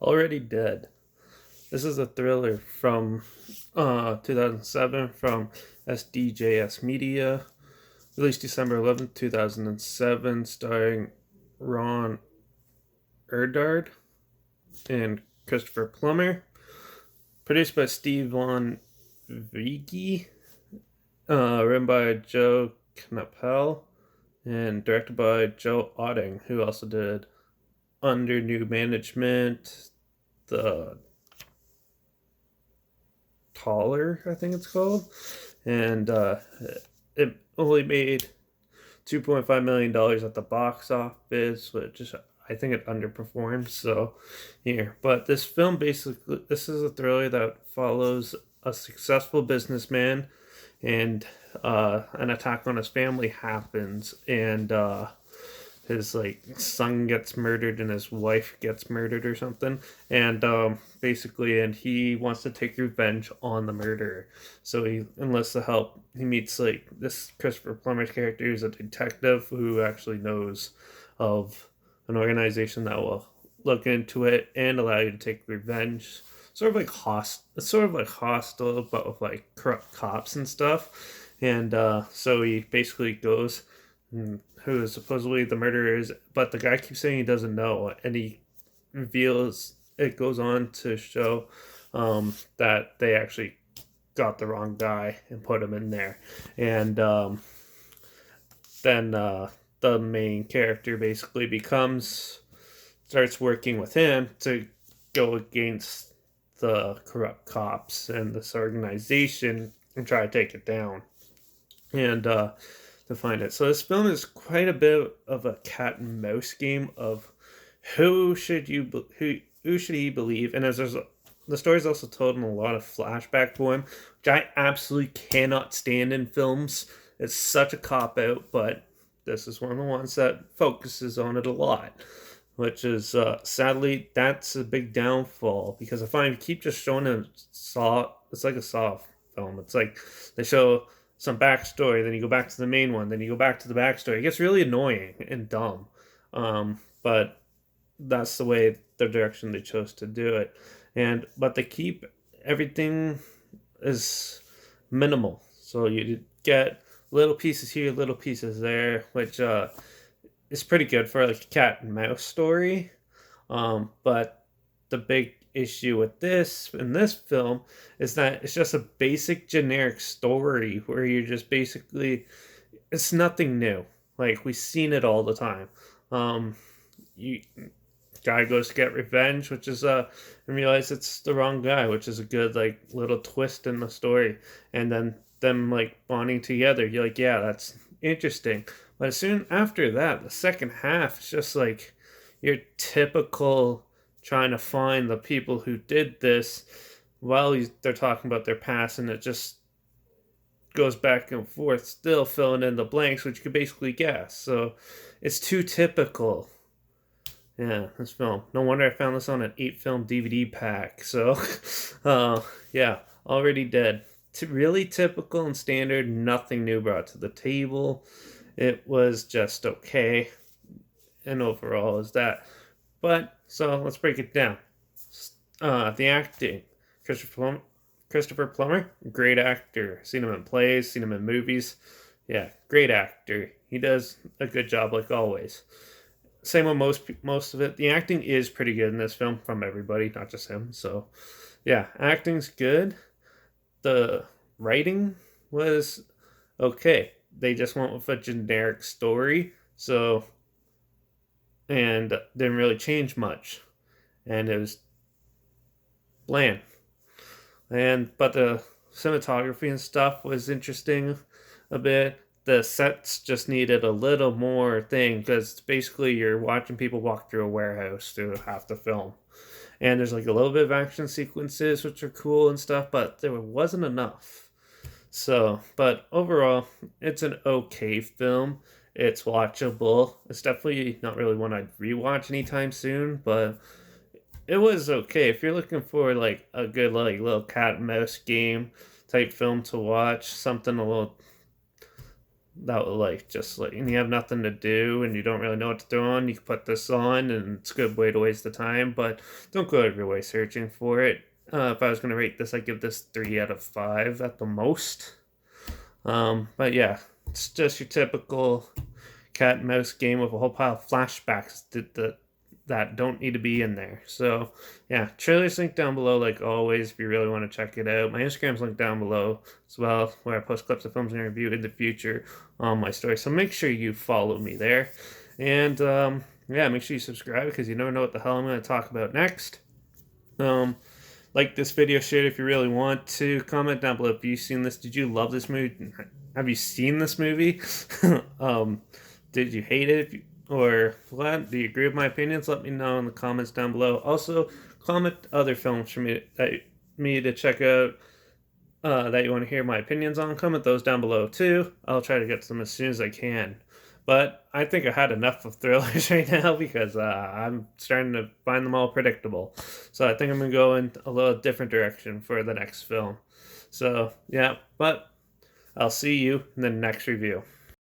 Already Dead. This is a thriller from 2007 from SDJS Media, released December 11th, 2007, starring Ron Erdard and Christopher Plummer. Produced by Steve Von Vigie, written by Joe Knapel, and directed by Joe Otting, who also did Under New Management, The Taller, I think it's called, and it only made $2.5 million at the box office, which is I think it underperformed. So here, but this film basically this is a thriller that follows a successful businessman, and an attack on his family happens, and his like son gets murdered and his wife gets murdered or something, and basically and he wants to take revenge on the murderer, so he enlists the help. He meets like this Christopher Plummer's character, who's a detective who actually knows of an organization that will look into it and allow you to take revenge, sort of like it's sort of like Hostel but with like corrupt cops and stuff. And so he basically goes, who is supposedly the murderer is, but the guy keeps saying he doesn't know, and he reveals it goes on to show that they actually got the wrong guy and put him in there, and then the main character basically becomes starts working with him to go against the corrupt cops and this organization and try to take it down, and to find it. So this film is quite a bit of a cat and mouse game of who should he believe, and as the story is also told in a lot of flashback form, which I absolutely cannot stand in films. It's such a cop out, but this is one of the ones that focuses on it a lot, which is sadly that's a big downfall, because I find keep just showing a saw. It's like a Saw film. It's like they show some backstory, then you go back to the main one, then you go back to the backstory. It gets really annoying and dumb, but that's the way the direction they chose to do it. And but they keep everything is minimal, so you get little pieces here, little pieces there, which is pretty good for like a cat and mouse story. But the big issue with this in this film is that it's just a basic generic story where you're just basically it's nothing new. Like we've seen it all the time. You guy goes to get revenge, which is and realize it's the wrong guy, which is a good like little twist in the story, and then them like bonding together. You're like, yeah, that's interesting. But soon after that, the second half is just like your typical trying to find the people who did this while they're talking about their past, and it just goes back and forth, still filling in the blanks, which you could basically guess. So it's too typical. Yeah, this film. No wonder I found this on an 8 film DVD pack. So, yeah, already dead. Really typical and standard, nothing new brought to the table. It was just okay, and overall is that. But, so let's break it down. The acting. Christopher, Christopher Plummer, great actor. Seen him in plays, seen him in movies. Yeah, great actor. He does a good job like always. Same with most of it. The acting is pretty good in this film from everybody, not just him. So, yeah, acting's good. The writing was okay. They just went with a generic story, so and didn't really change much, and it was bland. And but the cinematography and stuff was interesting a bit. The sets just needed a little more thing, because basically you're watching people walk through a warehouse through half the film, and there's like a little bit of action sequences which are cool and stuff, but there wasn't enough. So, but overall, it's an okay film. It's watchable. It's definitely not really one I'd rewatch anytime soon, but it was okay. If you're looking for like a good like little cat and mouse game type film to watch, something a little that will like just like, and you have nothing to do and you don't really know what to throw on, you can put this on and it's a good way to waste the time, but don't go out of your way searching for it. If I was going to rate this, I'd give this 3 out of 5 at the most. But yeah, it's just your typical cat and mouse game with a whole pile of flashbacks that don't need to be in there. So yeah, trailer's linked down below like always if you really want to check it out. My Instagram's linked down below as well, where I post clips of films and review in the future on my story. So make sure you follow me there. And yeah, make sure you subscribe because you never know what the hell I'm going to talk about next. Like this video, share it if you really want to. Comment down below if you've seen this. Did you love this movie? Have you seen this movie? Did you hate it? Or what? Do you agree with my opinions? Let me know in the comments down below. Also, comment other films for me to check out that you want to hear my opinions on. Comment those down below too. I'll try to get to them as soon as I can. But I think I had enough of thrillers right now because I'm starting to find them all predictable. So I think I'm going to go in a little different direction for the next film. So yeah, but I'll see you in the next review.